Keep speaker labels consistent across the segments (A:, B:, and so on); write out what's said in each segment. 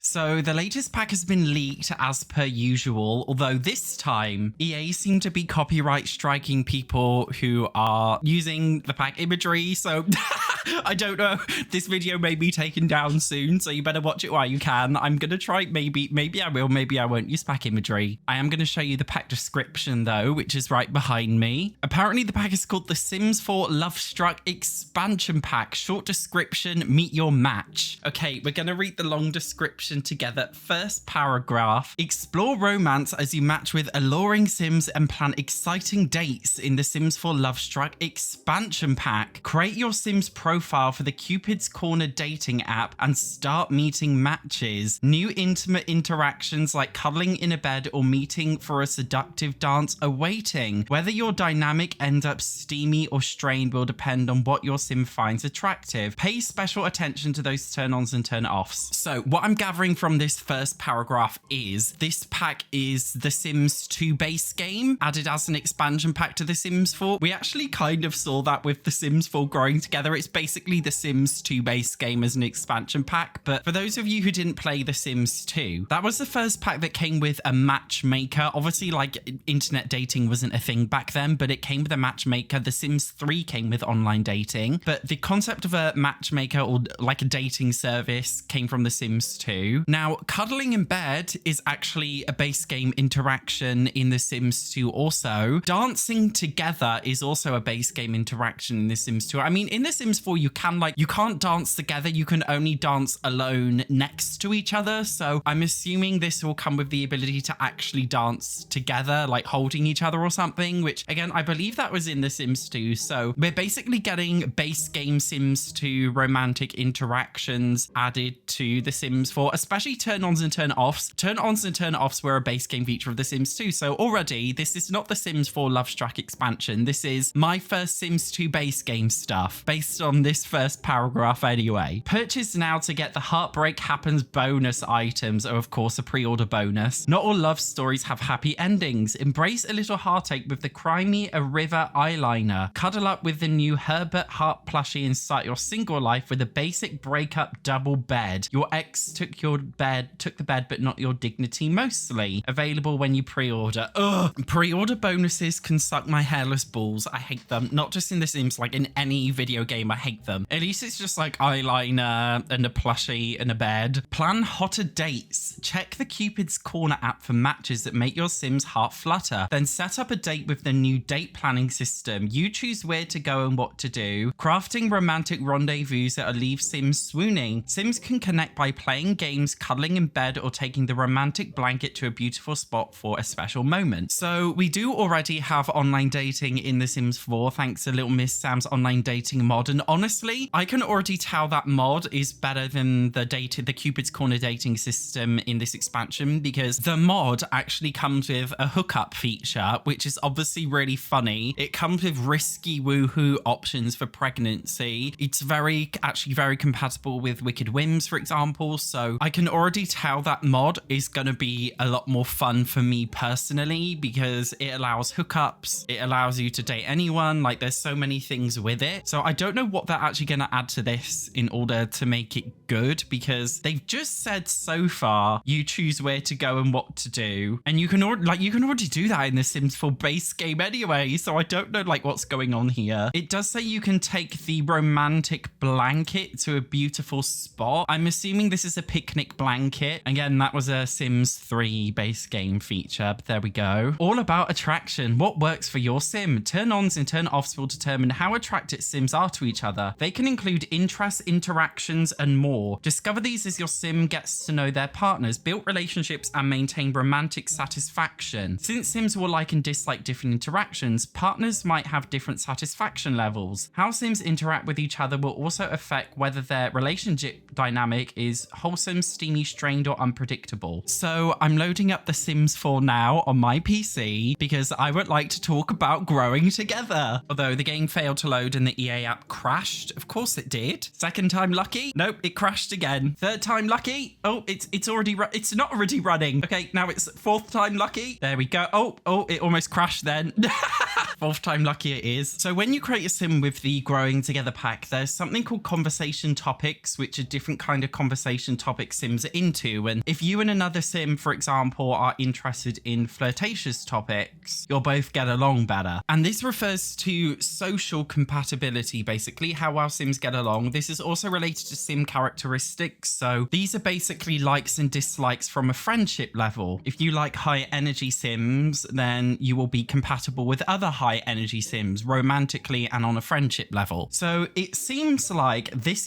A: So the latest pack has been leaked as per usual, although this time EA seem to be copyright striking people who are using the pack imagery. So I don't know. This video may be taken down soon, so you better watch it while you can. I'm going to try, maybe I will, maybe I won't use pack imagery. I am going to show you the pack description though, which is right behind me. Apparently the pack is called the Sims 4 Lovestruck Expansion Pack. Short description, meet your match. Okay, we're going to read the long description together. First paragraph: explore romance as you match with alluring Sims and plan exciting dates in the Sims 4 Lovestruck Expansion Pack. Create your Sims profile for the Cupid's Corner dating app and start meeting matches. New intimate interactions like cuddling in a bed or meeting for a seductive dance awaiting. Whether your dynamic ends up steamy or strained will depend on what your Sim finds attractive. Pay special attention to those turn-ons and turn-offs. So what I'm gathering from this first paragraph is this pack is the Sims 2 base game added as an expansion pack to the Sims 4. We actually kind of saw that with the Sims 4 growing together. It's basically the Sims 2 base game as an expansion pack. But for those of you who didn't play the Sims 2, that was the first pack that came with a matchmaker. Obviously, like, internet dating wasn't a thing back then, but it came with a matchmaker. The Sims 3 came with online dating, but the concept of a matchmaker or like a dating service came from the Sims 2. Now, cuddling in bed is actually a base game interaction in the Sims 2 also. Dancing together is also a base game interaction in the Sims 2. I mean, in the Sims 4, you can't dance together. You can only dance alone next to each other. So I'm assuming this will come with the ability to actually dance together, like holding each other or something, which again, I believe that was in the Sims 2. So we're basically getting base game Sims 2 romantic interactions added to the Sims 4, especially turn-ons and turn-offs. Turn-ons and turn-offs were a base game feature of the Sims 2. So already this is not the Sims 4 Lovestruck expansion. This is my first Sims 2 base game stuff based on this first paragraph anyway. Purchase now to get the Heartbreak Happens bonus items are of course a pre-order bonus. Not all love stories have happy endings. Embrace a little heartache with the Cry Me a River eyeliner. Cuddle up with the new Herbert Heart plushie and start your single life with a basic breakup double bed. Your ex took the bed but not your dignity mostly. Available when you pre-order. Ugh. Pre-order bonuses can suck my hairless balls. I hate them. Not just in The Sims, like in any video game, I hate them. At least it's just like eyeliner and a plushie and a bed. Plan hotter dates. Check the Cupid's Corner app for matches that make your Sims heart flutter. Then set up a date with the new date planning system. You choose where to go and what to do. Crafting romantic rendezvous that'll leave Sims swooning. Sims can connect by playing games, cuddling in bed, or taking the romantic blanket to a beautiful spot for a special moment. So we do already have online dating in The Sims 4 thanks to Little Miss Sam's online dating mod, and honestly, I can already tell that mod is better than the Cupid's Corner dating system in this expansion, because the mod actually comes with a hookup feature, which is obviously really funny. It comes with risky woohoo options for pregnancy. It's actually very compatible with Wicked Whims, for example. So I can already tell that mod is going to be a lot more fun for me personally, because it allows hookups. It allows you to date anyone. Like, there's so many things with it. So I don't know what they're actually going to add to this in order to make it good, because they've just said so far you choose where to go and what to do, and you can already do that in the Sims 4 base game anyway. So I don't know like what's going on here. It does say you can take the romantic blanket to a beautiful spot. I'm assuming this is a picnic blanket. Again, that was a Sims 3 base game feature, but there we go. All about attraction. What works for your Sim? Turn-ons and turn-offs will determine how attracted Sims are to each other. They can include interests, interactions, and more. Discover these as your Sim gets to know their partners, build relationships, and maintain romantic satisfaction. Since Sims will like and dislike different interactions, partners might have different satisfaction levels. How Sims interact with each other will also affect whether their relationship dynamic is wholesome, steamy, strained, or unpredictable. So I'm loading up The Sims 4 now on my PC because I would like to talk about growing together. Although the game failed to load and the EA app crashed. Of course it did. Second time lucky? Nope, it crashed again. Third time lucky? Oh, it's not already running. Okay, now it's fourth time lucky. There we go. Oh, it almost crashed then. Fourth time lucky it is. So when you create a sim with the Growing Together pack, there's something called conversation topics, which are different kind of conversation topic sims are into. And if you and another sim, for example, are interested in flirtatious topics, you'll both get along better. And this refers to social compatibility, basically, how well sims get along. This is also related to sim characteristics. So these are basically likes and dislikes from a friendship level. If you like high energy sims, then you will be compatible with other high energy sims romantically and on a friendship level. So it seems like this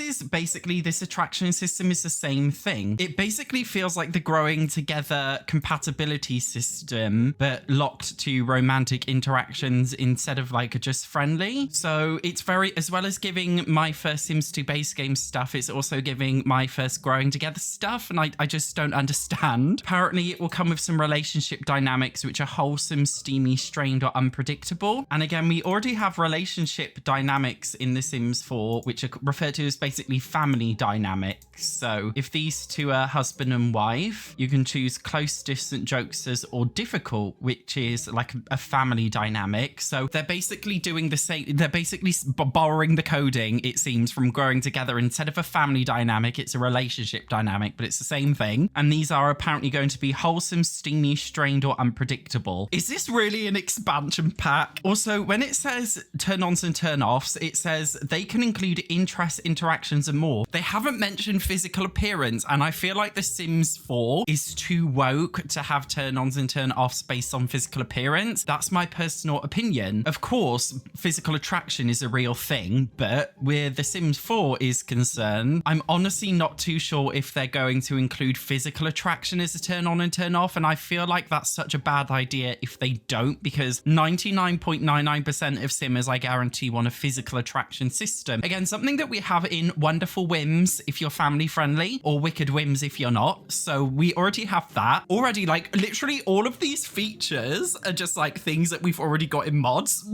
A: attraction system is the same thing. It basically feels like the Growing Together compatibility system, but locked to romantic interactions instead of like just friendly. So it's very, as well as giving my first Sims 2 base game stuff, it's also giving my first Growing Together stuff, and I just don't understand. Apparently it will come with some relationship dynamics which are wholesome, steamy, strained, or unpredictable. And again, we already have relationship dynamics in The Sims 4, which are referred to as basically family dynamics. So if these two are husband and wife, you can choose close, distant, jokesters, or difficult, which is like a family dynamic. So they're basically doing the same. They're basically borrowing the coding, it seems, from Growing Together. Instead of a family dynamic, it's a relationship dynamic, but it's the same thing. And these are apparently going to be wholesome, steamy, strained, or unpredictable. Is this really an expansion pack? Also, when it says turn-ons and turn-offs, it says they can include interests, interactions, and more. They haven't mentioned physical appearance, and I feel like The Sims 4 is too woke to have turn-ons and turn-offs based on physical appearance. That's my personal opinion. Of course, physical attraction is a real thing, but where The Sims 4 is concerned, I'm honestly not too sure if they're going to include physical attraction as a turn-on and turn-off, and I feel like that's such a bad idea if they don't, because 99.99% of simmers, I guarantee, want a physical attraction system. Again, something that we have in Wonderful Whims if you're family friendly, or Wicked Whims if you're not. So we already have that. Already, like, literally all of these features are just like things that we've already got in mods.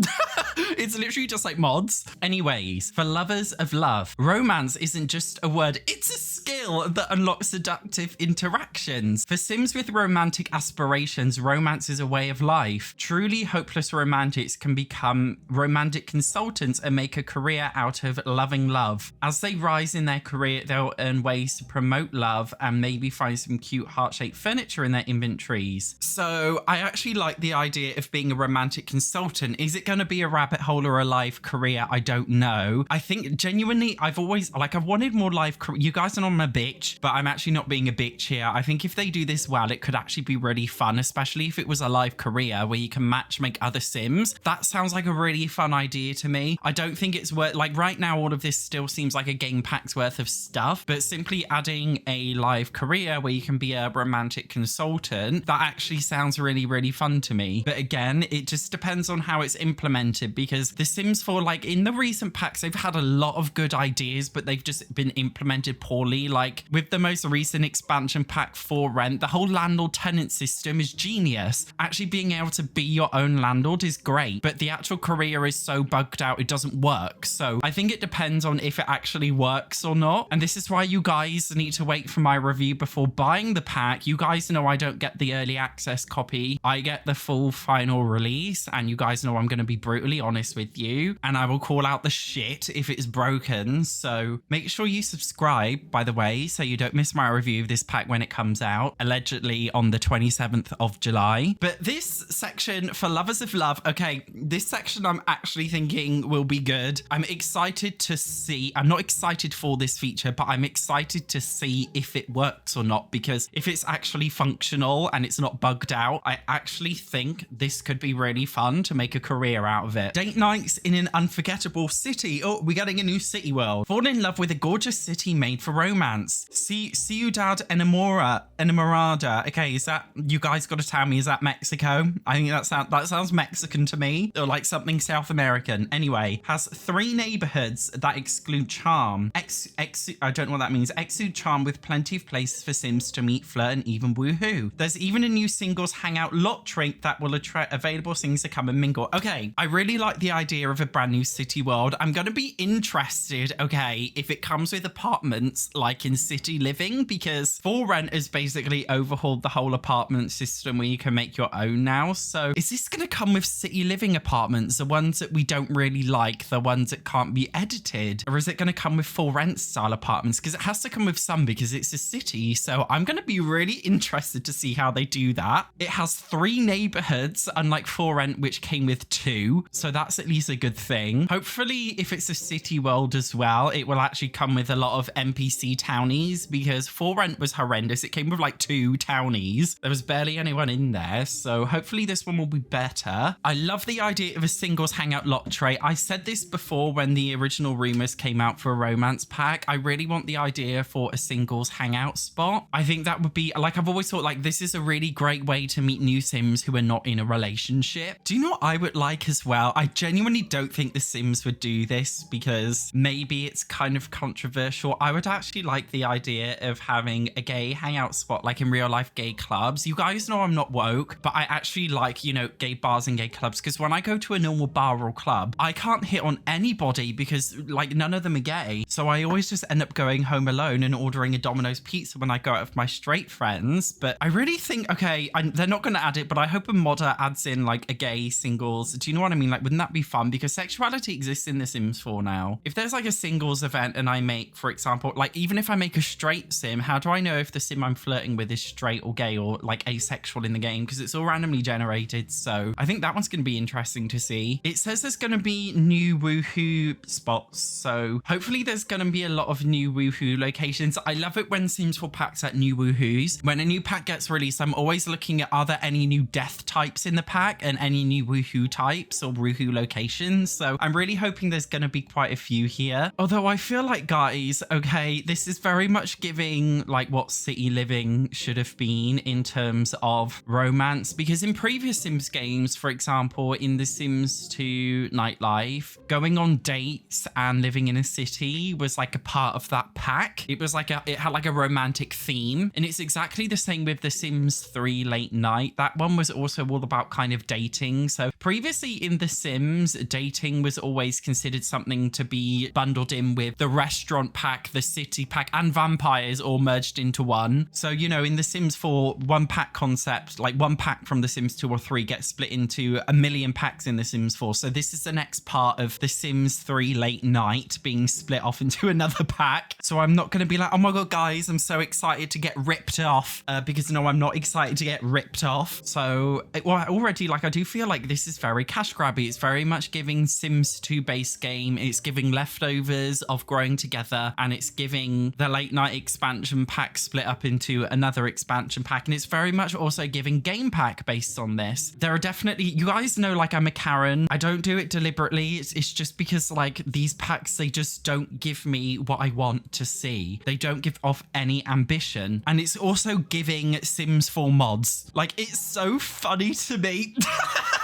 A: It's literally just like mods. Anyways, for lovers of love, romance isn't just a word, it's a skill that unlocks seductive interactions. For Sims with romantic aspirations, romance is a way of life. Truly hopeless romantics can become romantic consultants and make a career out of loving love. As they rise in their career, they'll earn ways to promote love and maybe find some cute heart-shaped furniture in their inventories. So I actually like the idea of being a romantic consultant. Is it going to be a rabbit hole or a live career? I don't know. I think genuinely, I've wanted more live career. You guys know I'm a bitch, but I'm actually not being a bitch here. I think if they do this well, it could actually be really fun, especially if it was a live career where you can match make other Sims. That sounds like a really fun idea to me. I don't think it's worth, like right now, all of this still seems like a game pack's worth of stuff, but simply adding a live career where you can be a romantic consultant, that actually sounds really, really fun to me. But again, it just depends on how it's implemented, because The Sims 4, like in the recent packs, they've had a lot of good ideas, but they've just been implemented poorly. Like with the most recent expansion pack for Rent, the whole landlord tenant system is genius. Actually being able to be your own landlord is great, but the actual career is so bugged out it doesn't work. So I think it depends on if it actually works or not. And this is why you guys need to wait for my review before buying the pack. You guys know I don't get the early access copy. I get the full final release, and you guys know I'm going to be brutally honest with you, and I will call out the shit if it's broken. So make sure you subscribe, by the way, so you don't miss my review of this pack when it comes out, allegedly on the 27th of July. But this section for lovers of love, okay, this section I'm actually thinking will be good. I'm excited to see. I'm not excited for this feature, but I'm excited to see if it works or not, because if it's actually functional and it's not bugged out, I actually think this could be really fun to make a career out of it. Date nights in an unforgettable city. Oh, we're getting a new city world. Fall in love with a gorgeous city made for romance. Ciudad Enamorada. Okay, is that, you guys got to tell me, is that Mexico? I think that sounds Mexican to me, or like something South American. Anyway, has 3 neighborhoods that exclude charm. I don't know what that means. Exude charm with plenty of places for Sims to meet, flirt, and even woohoo. There's even a new singles hangout lot trait that will attract available Sims to come and mingle. Okay, I really like the idea of a brand new city world. I'm going to be interested, okay, if it comes with apartments like in City Living, because For Rent has basically overhauled the whole apartment system where you can make your own now. So is this going to come with City living apartments, the ones that we don't really like, the ones that can't be edited? Or is it going to come with For Rent style apartments? Because it has to come with some because it's a city. So I'm going to be really interested to see how they do that. It has 3 neighborhoods, unlike For Rent, which came with 2. So that's at least a good thing. Hopefully, if it's a city world as well, it will actually come with a lot of NPC townies, because For Rent was horrendous. It came with like 2 townies. There was barely anyone in there. So hopefully this one will be better. I love the idea of a singles hangout lot tray. I said this before when the original rumors came out for a romance pack. I really want the idea for a singles hangout spot. I think that would be, like, I've always thought, like, this is a really great way to meet new Sims who are not in a relationship. Do you know what I would like as well? I genuinely don't think the Sims would do this because maybe it's kind of controversial. I would actually like the idea of having a gay hangout spot, like in real life gay clubs. You guys know I'm not woke, but I actually like, you know, gay bars and gay clubs, because when I go to a normal bar or club, I can't hit on anybody because, like, none of them are gay. So I always just end up going home alone and ordering a Domino's pizza when I go out with my straight friends. But I really think, okay, they're not going to add it, but I hope a modder adds in like a gay singles. Do you know what I mean? Like, wouldn't that be fun? Because sexuality exists in The Sims 4 now. If there's like a singles event and I make, for example, like, even if I make a straight sim, how do I know if the sim I'm flirting with is straight or gay or like asexual in the game? Because it's all randomly generated. So I think that one's going to be interesting to see. It says there's going to be new woohoo spots. So hopefully there's going to be a lot of new woohoo locations. I love it when Sims 4 packs at new woohoos. When a new pack gets released, I'm always looking at, are there any new death types in the pack and any new woohoo types or woohoo locations? So I'm really hoping there's going to be quite a few here. Although I feel like, guys, okay, this is very much giving like what City Living should have been in terms of romance, because in previous Sims games, for example, in The Sims 2 Nightlife, going on dates and living in a city was like a part of that pack. It was like it had like a romantic theme, and it's exactly the same with The Sims 3 Late Night. That one was also all about kind of dating. So previously in The Sims, dating was always considered something to be bundled in with the restaurant pack, the city pack, and vampires all merged into one. So, you know, in The Sims 4, one pack concept, like one pack from The Sims 2 or 3 gets split into a million packs in The Sims 4. So this is the next part of The Sims 3 Late Night being split off into another pack. So I'm not going to be like, oh my God, guys, I'm so excited to get ripped off, because no, I'm not excited to get ripped off. So already, like, I do feel like this is very cash grabby. It's very much giving Sims 2 base game. It's giving leftovers of growing together, and it's giving the Late Night expansion pack split up into another expansion pack. And it's very much also giving game pack based on this. There are definitely, you guys know, like, I'm a Karen. I don't do it deliberately. It's just because, like, these packs, they just don't give me what I want to see. They don't give off any ambition. And it's also giving Sims 4 mods. Like, it's so funny to me.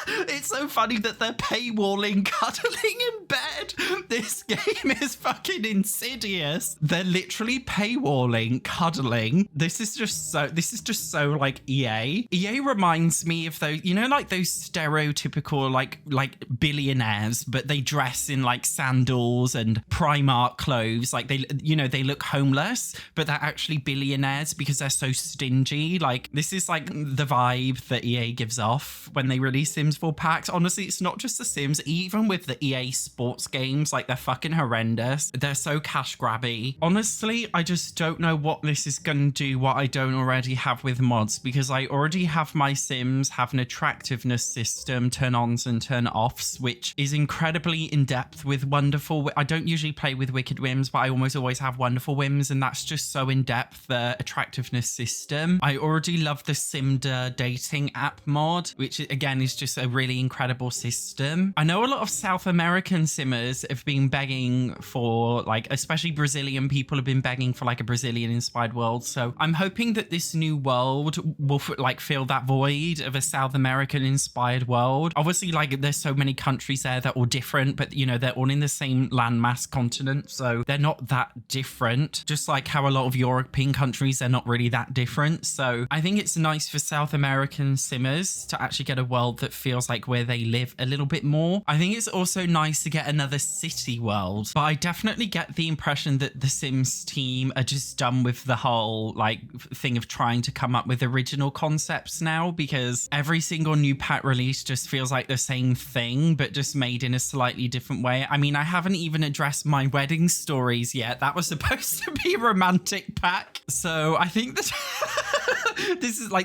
A: It's so funny that they're paywalling cuddling in bed. This game is fucking insidious. They're literally paywalling cuddling. This is just so like EA. EA reminds me of those, you know, like those stereotypical like billionaires, but they dress in like sandals and Primark clothes. Like they, you know, they look homeless, but they're actually billionaires because they're so stingy. Like, this is like the vibe that EA gives off when they release Sims 4 packs. Honestly, it's not just The Sims, even with the EA sports games, like, they're fucking horrendous. They're so cash grabby. Honestly, I just don't know what this is going to do, what I don't already have with mods, because I already have my Sims have an attractiveness system, turn ons and turn offs, which is incredibly in depth with wonderful. I don't usually play with wicked whims, but I almost always have wonderful whims, and that's just so in depth, the attractiveness system. I already love the Simda dating app mod, which again is just a really incredible system. I know a lot of South American simmers have been begging for, like, especially Brazilian people have been begging for like a Brazilian inspired world. So I'm hoping that this new world will like fill that void of a South American inspired world. Obviously, like, there's so many countries there that are all different, but you know, they're all in the same landmass continent, so they're not that different. Just like how a lot of European countries, they're not really that different. So I think it's nice for South American simmers to actually get a world that feels feels like where they live a little bit more. I think it's also nice to get another city world, but I definitely get the impression that the Sims team are just done with the whole like thing of trying to come up with original concepts now, because every single new pack release just feels like the same thing, but just made in a slightly different way. I mean, I haven't even addressed my wedding stories yet. That was supposed to be a romantic pack. So I think that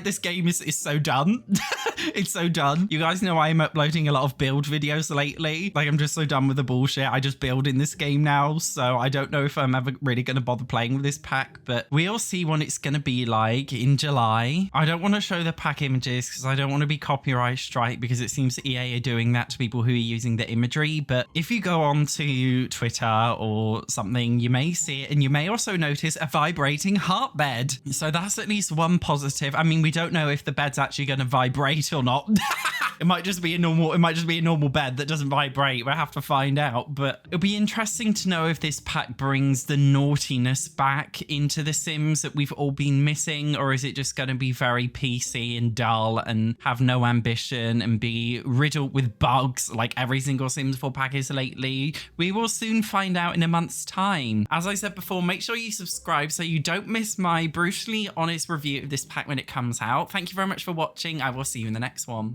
A: this game is so done. It's so done. You guys know I'm uploading a lot of build videos lately. Like, I'm just so done with the bullshit. I just build in this game now. So I don't know if I'm ever really going to bother playing with this pack, but we'll see what it's going to be like in July. I don't want to show the pack images because I don't want to be copyright strike, because it seems EA are doing that to people who are using the imagery. But if you go on to Twitter or something, you may see it, and you may also notice a vibrating heart bed. So that's at least one positive. I mean, we don't know if the bed's actually going to vibrate or not. It might just be a normal bed that doesn't vibrate. We'll have to find out. But it'll be interesting to know if this pack brings the naughtiness back into The Sims that we've all been missing, or is it just going to be very PC and dull and have no ambition and be riddled with bugs like every single Sims 4 pack is lately? We will soon find out in a month's time. As I said before, make sure you subscribe so you don't miss my brutally honest review of this pack when it comes out. Thank you very much for watching. I will see you in the next one.